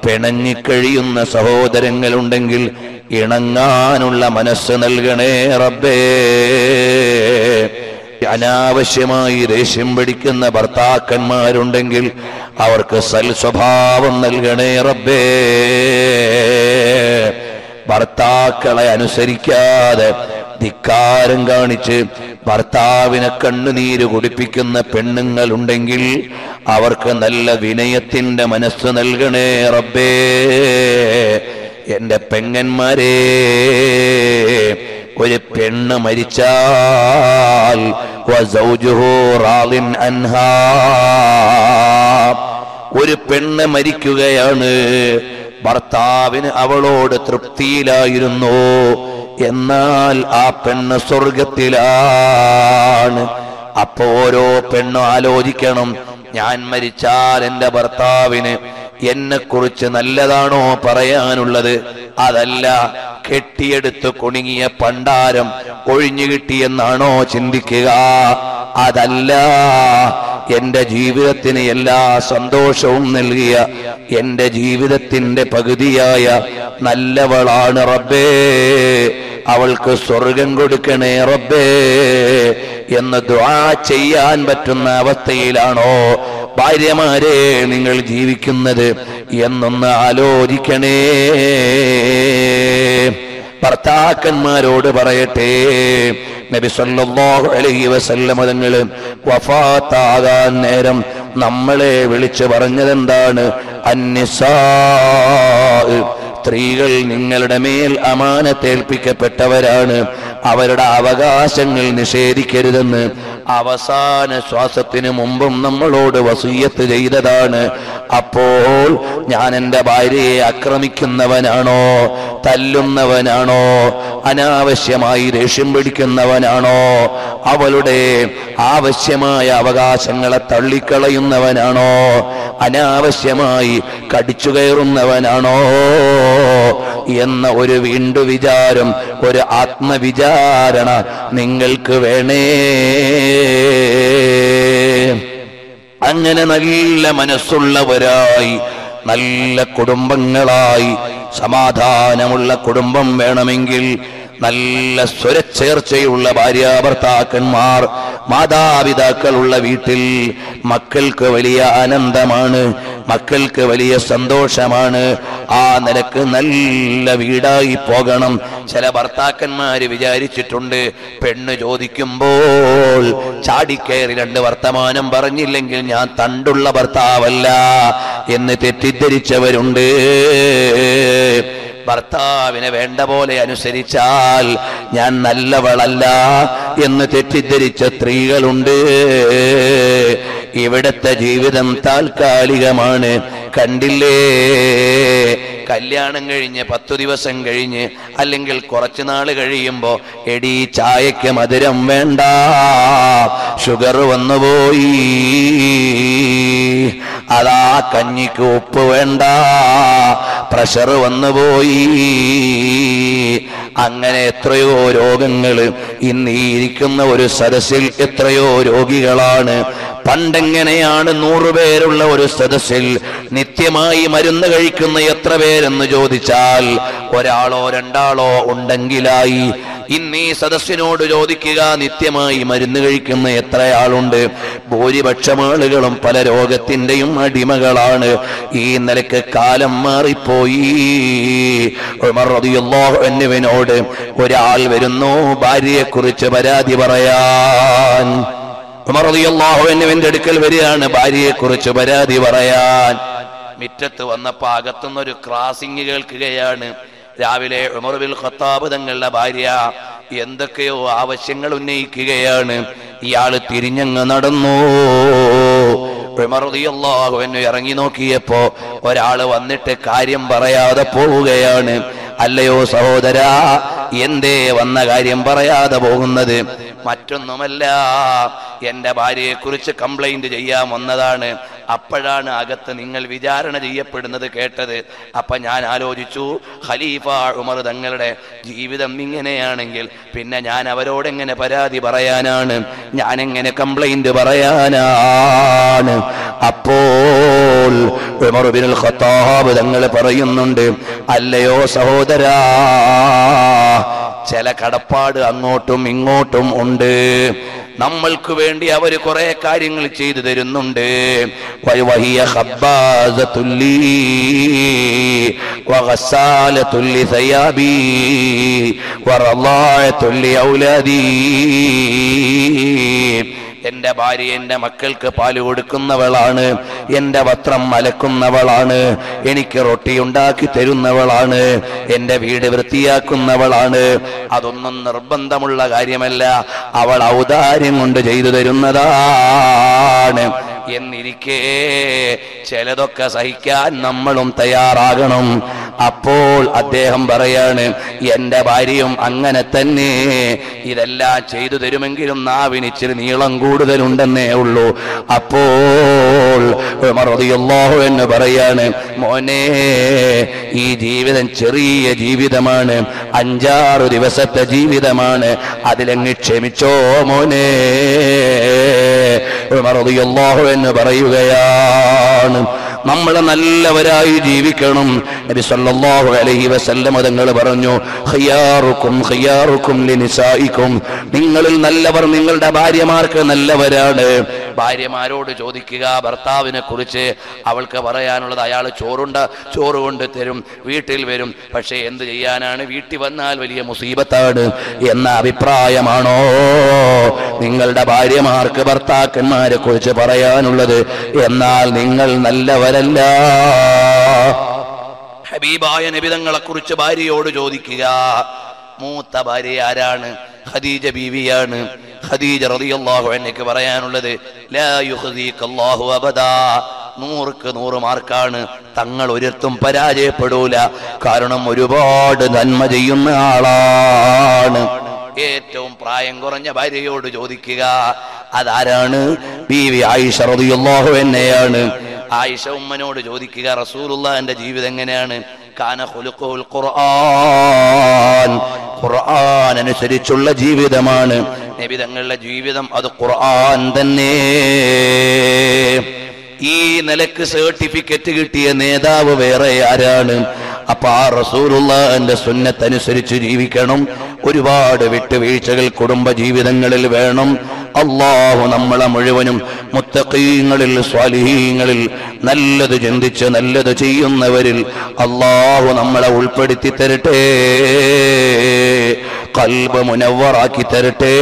പിണങ്ങിക്കഴിയുന്ന സഹോദരങ്ങളുണ്ടെങ്കിൽ ഇണങ്ങാനുള്ള മനസ്സ് നൽകണേ റബ്ബേ. അനാവശ്യമായി ദേഷ്യം പിടിക്കുന്ന ഭർത്താക്കന്മാരുണ്ടെങ്കിൽ അവർക്ക് സൽസ്വഭാവം നൽകണേ റബ്ബേ. ഭർത്താക്കളെ അനുസരിക്കാതെ ധിക്കാരം കാണിച്ച് ഭർത്താവിനെ കണ്ണുനീര് കുടിപ്പിക്കുന്ന പെണ്ണുങ്ങളുണ്ടെങ്കിൽ അവർക്ക് നല്ല വിനയത്തിന്റെ മനസ്സ് നൽകണേ റബ്ബേ. എന്റെ പെങ്ങന്മാരെ, ഒരു പെണ്ണ് മരിച്ചാൽ വസൗജുഹു റാളിൻ അൻഹാ, ഒരു പെണ്ണ് മരിക്കുകയാണ്, ഭർത്താവിന് അവളോട് തൃപ്തിയിലായിരുന്നു, എന്നാൽ ആ പെണ്ണ് സ്വർഗത്തിലാണ്. അപ്പോ ഓരോ പെണ്ണും ആലോചിക്കണം, ഞാൻ മരിച്ചാൽ എന്റെ ഭർത്താവിന് എന്നെക്കുറിച്ച് നല്ലതാണോ പറയാനുള്ളത്, അതല്ല കെട്ടിയെടുത്ത് കുണുങ്ങിയ പണ്ടാരം ഒഴിഞ്ഞു കിട്ടിയെന്നാണോ ചിന്തിക്കുക, അതല്ല എന്റെ ജീവിതത്തിന് എല്ലാ സന്തോഷവും നൽകിയ എന്റെ ജീവിതത്തിന്റെ പകുതിയായ നല്ലവളാണ് റബ്ബേ, അവൾക്ക് സ്വർഗം കൊടുക്കണേ റബ്ബേ എന്ന് ദുആ ചെയ്യാൻ പറ്റുന്ന അവസ്ഥയിലാണോ ഭാര്യമാരെ നിങ്ങൾ ജീവിക്കുന്നത് എന്നൊന്ന് ആലോചിക്കണേ. ഭർത്താക്കന്മാരോട് പറയട്ടെ, നബി സല്ലല്ലാഹു അലൈഹി വസല്ലം തങ്ങൾ വഫാത്താകാൻ നേരം നമ്മളെ വിളിച്ചു പറഞ്ഞതെന്താണ്? അന്നിസാ, സ്ത്രീകൾ നിങ്ങളുടെ മേൽ അമാനത്തേൽപ്പിക്കപ്പെട്ടവരാണ്, അവരുടെ അവകാശങ്ങൾ നിഷേധിക്കരുതെന്ന് അവസാന ശ്വാസത്തിന് മുമ്പും നമ്മളോട് വസിയ്യത്ത് ചെയ്തതാണ്. അപ്പോൾ ഞാൻ എൻ്റെ ഭാര്യയെ ആക്രമിക്കുന്നവനാണോ, തല്ലുന്നവനാണോ, അനാവശ്യമായി ദേഷ്യം പിടിക്കുന്നവനാണോ, അവളുടെ ആവശ്യമായ അവകാശങ്ങളെ തള്ളിക്കളയുന്നവനാണോ, അനാവശ്യമായി കടിച്ചു കയറുന്നവനാണോ എന്ന ഒരു വീണ്ടു വിചാരം, ഒരു ആത്മവിചാരണ നിങ്ങൾക്ക് വേണേ. അങ്ങനെ നല്ല മനസ്സുള്ളവരായി, നല്ല കുടുംബങ്ങളായി, സമാധാനമുള്ള കുടുംബം വേണമെങ്കിൽ നല്ല സ്വരച്ചേർച്ചയുള്ള ഭാര്യാഭർത്താക്കന്മാർ, മാതാപിതാക്കളുള്ള വീട്ടിൽ മക്കൾക്ക് വലിയ ആനന്ദമാണ്, മക്കൾക്ക് വലിയ സന്തോഷമാണ്. ആ നിലക്ക് നല്ല വീടായി പോകണം. ചില ഭർത്താക്കന്മാര് വിചാരിച്ചിട്ടുണ്ട്, പെണ്ണ് ചോദിക്കുമ്പോൾ ചാടിക്കയറി രണ്ട് വർത്തമാനം പറഞ്ഞില്ലെങ്കിൽ ഞാൻ തണ്ടുള്ള ഭർത്താവല്ല എന്ന് തെറ്റിദ്ധരിച്ചവരുണ്ട്. ഭർത്താവിനെ വേണ്ട പോലെ അനുസരിച്ചാൽ ഞാൻ നല്ലവളല്ല എന്ന് തെറ്റിദ്ധരിച്ച സ്ത്രീകളുണ്ട്. ഇവിടത്തെ ജീവിതം താൽക്കാലികമാണ്. കണ്ടില്ലേ, കല്യാണം കഴിഞ്ഞ് 10 ദിവസം കഴിഞ്ഞ് അല്ലെങ്കിൽ കുറച്ചു നാൾ കഴിയുമ്പോ എടീ ചായക്ക് മധുരം വേണ്ട, ഷുഗർ വന്നുപോയി, അതാ കഞ്ഞിക്ക് ഉപ്പ് വേണ്ട, പ്രഷർ വന്നുപോയി. അങ്ങനെ എത്രയോ രോഗങ്ങൾ ഇന്ന് ഈ ഇരിക്കുന്ന ഒരു സദസ്സിൽ എത്രയോ രോഗികളാണ്. പണ്ടെങ്ങനെയാണ് 100 പേരുള്ള ഒരു സദസ്സിൽ നിത്യമായി മരുന്ന് കഴിക്കുന്ന എത്ര പേരെന്ന് ചോദിച്ചാൽ ഒരാളോ രണ്ടാളോ ഉണ്ടെങ്കിലായി. ഇന്ന് ഈ സദസ്സിനോട് ചോദിക്കുക, നിത്യമായി മരുന്ന് കഴിക്കുന്ന എത്രയാളുണ്ട്? ഭൂരിപക്ഷം ആളുകളും പല രോഗത്തിന്റെയും അടിമകളാണ്. ഈ നിലക്ക് കാലം മാറിപ്പോയി. ഉമർ റളിയല്ലാഹു അൻഹുവിനോട് ഒരാൾ വരുന്നു ഭാര്യയെക്കുറിച്ച് പരാതി പറയാൻ. ഉമർ റളിയല്ലാഹു അൻഹുവിന്റെ അടുക്കൽ വരികയാണ് ഭാര്യയെക്കുറിച്ച് പരാതി പറയാൻ. മിറ്റത്ത് വന്നപ്പോ അകത്തുനിന്നൊരു ക്രാസിംഗ് കേൾക്കുകയാണ്. രാവിലെ ഉമർ ബിൻ ഖത്താബ് തങ്ങളുടെ ഭാര്യ എന്തൊക്കെയോ ആവശ്യങ്ങൾ ഉന്നയിക്കുകയാണ്. ഇയാള് തിരിഞ്ഞങ്ങ് നടന്നു. ഉമർ റളിയല്ലാഹു അൻഹു ഇറങ്ങി നോക്കിയപ്പോ ഒരാള് വന്നിട്ട് കാര്യം പറയാതെ പോവുകയാണ്. അല്ലയോ സഹോദരാ, എന്തേ വന്ന കാര്യം പറയാതെ പോകുന്നത്? മറ്റൊന്നുമല്ല, എന്റെ ഭാര്യയെക്കുറിച്ച് കംപ്ലൈന്റ് ചെയ്യാൻ വന്നതാണ്. അപ്പോഴാണ് അകത്ത് നിങ്ങൾ വിചാരണ ചെയ്യപ്പെടുന്നത് കേട്ടത്. അപ്പൊ ഞാൻ ആലോചിച്ചു, ഖലീഫ ഉമർ തങ്ങളുടെ ജീവിതം ഇങ്ങനെയാണെങ്കിൽ പിന്നെ ഞാൻ അവരോടെങ്ങനെ പരാതി പറയാനാണ്? ഞാൻ എങ്ങനെ കംപ്ലൈന്റ് പറയാനാണ്? അപ്പോൾ ഉമർ ഇബ്നുൽ ഖത്താബ് തങ്ങൾ പറയുന്നുണ്ട്, അല്ലയോ സഹോദരാ, ചില കടപ്പാട് അങ്ങോട്ടും ഇങ്ങോട്ടും ഉണ്ട്. നമ്മൾക്ക് വേണ്ടി അവർ കുറെ കാര്യങ്ങൾ ചെയ്തു തരുന്നുണ്ട്. വഹിയ ഖബ്ബാസത്തുൽ ലീ വഗസ്സാലത്തുൽ ലിസയാബി വറളാഅത്തുൽ ലിഔലാദി. എന്റെ ഭാര്യ എന്റെ മക്കൾക്ക് പാല് കൊടുക്കുന്നവളാണ്, എന്റെ വസ്ത്രം അലക്കുന്നവളാണ്, എനിക്ക് റൊട്ടി ഉണ്ടാക്കി തരുന്നവളാണ്, എന്റെ വീട് വൃത്തിയാക്കുന്നവളാണ്. അതൊന്നും നിർബന്ധമുള്ള കാര്യമല്ല, അവൾ ഔദാര്യം കൊണ്ട് ചെയ്തു തരുന്നതാണ്. എന്നിരിക്കെ ചിലതൊക്കെ സഹിക്കാൻ നമ്മളും തയ്യാറാകണം. അപ്പോൾ അദ്ദേഹം പറയാണ്, എന്റെ ഭാര്യയും അങ്ങനെ തന്നെ, ഇതെല്ലാം ചെയ്തു തരുമെങ്കിലും നാവിനിച്ചിരി നീളം കൂടുതലുണ്ടെന്നേ ഉള്ളൂ. അപ്പോൾ ഉമർ റളിയല്ലാഹു അൻഹു പറയാണ്, മോനെ, ഈ ജീവിതം ചെറിയ ജീവിതമാണ്, 5-6 ദിവസത്തെ ജീവിതമാണ്, അതിലങ്ങ് ക്ഷമിച്ചോ മോനെ. ഉമർ റളിയല്ലാഹു അൻഹു പറയുകയാണ്, നമ്മൾ നല്ലവരായി ജീവിക്കണം. നബി സല്ലല്ലാഹു അലൈഹി വസല്ലം തങ്ങൾ പറഞ്ഞു, ഖിയാറുക്കും ഖിയാറുക്കും ലിനിസായിക്കും, നിങ്ങളിൽ നല്ലവർ നിങ്ങളുടെ ഭാര്യമാർക്ക് നല്ലവരാണ്. ഭാര്യമാരോട് ചോദിക്കുക ഭർത്താവിനെ കുറിച്ച്. അവൾക്ക് പറയാനുള്ളത്, അയാൾ ചോറ് കൊണ്ട് തരും, വീട്ടിൽ വരും, പക്ഷേ എന്ത് ചെയ്യാനാണ്, വീട്ടിൽ വന്നാൽ വലിയ മുസീബത്താണ് എന്ന അഭിപ്രായമാണോ നിങ്ങളുടെ ഭാര്യമാർക്ക് ഭർത്താക്കന്മാരെ കുറിച്ച് പറയാനുള്ളത്? എന്നാൽ നിങ്ങൾ നല്ലവരല്ല. ഹബീബായ നബി തങ്ങളെ കുറിച്ച് ഭാര്യയോട് ചോദിക്കുക. മൂത്ത ഭാര്യ ആരാണ്? ഖദീജ ബീവിയാണ്. ഖദീജ റളിയല്ലാഹു അൻഹയ്ക്ക് പറയാനുള്ളത്, ലാ യുഖ്ദീകല്ലാഹു അബദാ, 100ക്ക് 100 മാർക്കാണ്. തങ്ങൾ ഒരിടത്തും പരാജയപ്പെടൂല. കാരണം ഒരുപാട് നന്മ ചെയ്യുന്ന ആളാണ്. ഏറ്റവും പ്രായം കുറഞ്ഞ ഭാര്യയോട് ചോദിക്കുക, അതാരാണ്? ബീവി ആയിഷ റളിയല്ലാഹു അൻഹയാണ്. ആയിഷ ഉമ്മനോട് ചോദിക്കുക, റസൂലുള്ളാഹിന്റെ ജീവിതം എങ്ങനെയാണ്? കാന ഖുലുഖുൽ ഖുർആൻ, ഖുർആൻ അനുസരിച്ചുള്ള ജീവിതമാണ് നബി തങ്ങളുടെ ജീവിതം. അത് ഖുർആൻ തന്നെ. ഈ നിലക്ക് സർട്ടിഫിക്കറ്റ് കിട്ടിയ നേതാവ് വേറെ ആരാണ്? അപ്പൊ ആ റസൂലുള്ളാഹിന്റെ സുന്നത്ത് അനുസരിച്ച് ജീവിക്കണം. ഒരുപാട് വിട്ടുവീഴ്ചകൾ കുടുംബ ജീവിതങ്ങളിൽ വേണം. അല്ലാഹു നമ്മളെ മുഴുവനും മുത്തഖീങ്ങളിൽ സ്വാലിഹീങ്ങളിൽ നല്ലത് ചിന്തിച്ച് നല്ലത് ചെയ്യുന്നവരിൽ അല്ലാഹു നമ്മളെ ഉൾപ്പെടുത്തി തരട്ടെ, ഖൽബ് മുനവ്വറാക്കി തരട്ടെ.